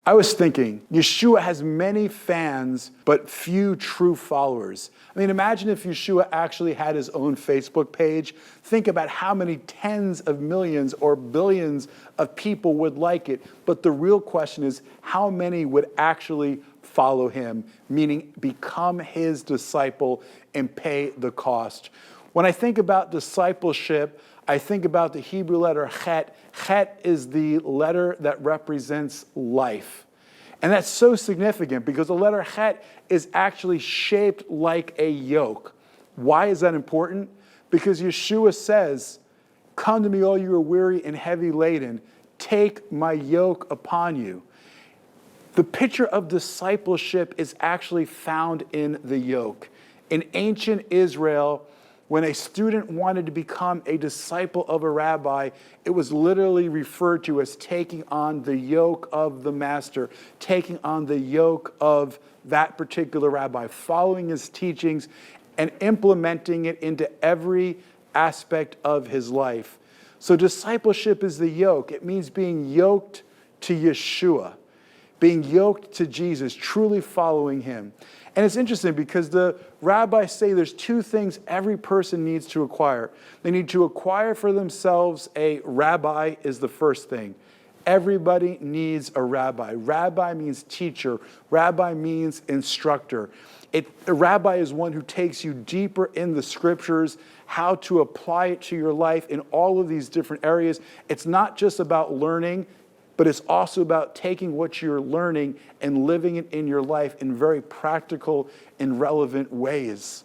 I was thinking, Yeshua has many fans, but few true followers. I mean, imagine if Yeshua actually had his own Facebook page. Think about how many tens of millions or billions of people would like it. But the real question is, how many would actually follow him, meaning become his disciple and pay the cost? When I think about discipleship, I think about the Hebrew letter chet. Chet is the letter that represents life. And that's so significant because the letter chet is actually shaped like a yoke. Why is that important? Because Yeshua says, "Come to me, all you are weary and heavy laden. Take my yoke upon you." The picture of discipleship is actually found in the yoke. In ancient Israel, when a student wanted to become a disciple of a rabbi, it was literally referred to as taking on the yoke of the master, taking on the yoke of that particular rabbi, following his teachings and implementing it into every aspect of his life. So discipleship is the yoke. It means being yoked to Yeshua, being yoked to Jesus, truly following him. And it's interesting because the rabbis say there's two things every person needs to acquire. They need to acquire for themselves a rabbi is the first thing. Everybody needs a rabbi. Rabbi means teacher. Rabbi means instructor. A rabbi is one who takes you deeper in the scriptures, how to apply it to your life in all of these different areas. It's not just about learning, but it's also about taking what you're learning and living it in your life in very practical and relevant ways.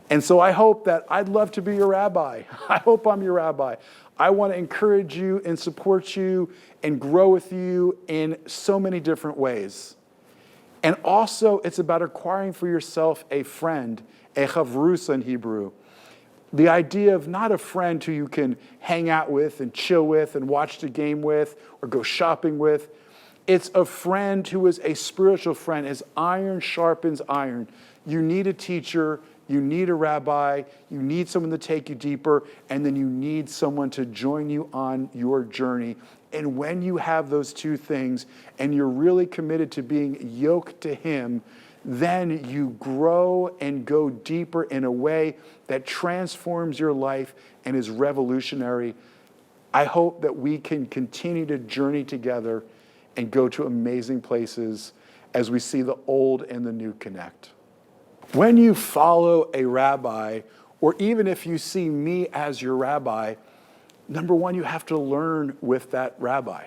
And so I hope that I'd love to be your rabbi. I hope I'm your rabbi. I want to encourage you and support you and grow with you in so many different ways. And also, it's about acquiring for yourself a friend, a chavrusa in Hebrew. The idea of not a friend who you can hang out with and chill with and watch the game with or go shopping with. It's a friend who is a spiritual friend, as iron sharpens iron. You need a teacher, you need a rabbi, you need someone to take you deeper, and then you need someone to join you on your journey. And when you have those two things and you're really committed to being yoked to him, then you grow and go deeper in a way that transforms your life and is revolutionary. I hope that we can continue to journey together and go to amazing places as we see the old and the new connect. When you follow a rabbi, or even if you see me as your rabbi, number one, you have to learn with that rabbi.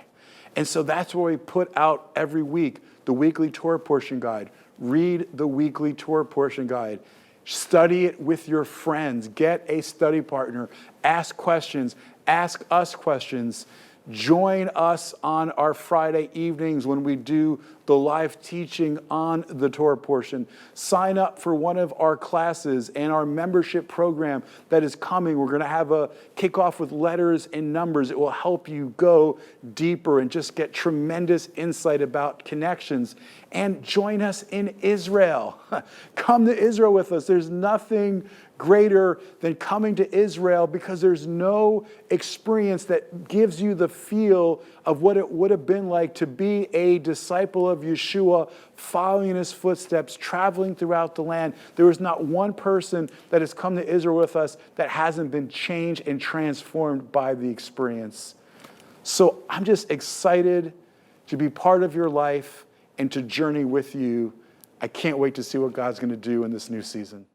And so that's why we put out every week the weekly Torah portion guide. Read the weekly Torah portion guide. Study it with your friends. Get a study partner. Ask questions. Ask us questions. Join us on our Friday evenings when we do the live teaching on the Torah portion. Sign up for one of our classes and our membership program that is coming. We're going to have a kickoff with letters and numbers. It will help you go deeper and just get tremendous insight about connections. And join us in Israel. Come to Israel with us. There's nothing greater than coming to Israel because there's no experience that gives you the feel of what it would have been like to be a disciple of Yeshua, following in his footsteps, traveling throughout the land. There is not one person that has come to Israel with us that hasn't been changed and transformed by the experience. So I'm just excited to be part of your life and to journey with you. I can't wait to see what God's going to do in this new season.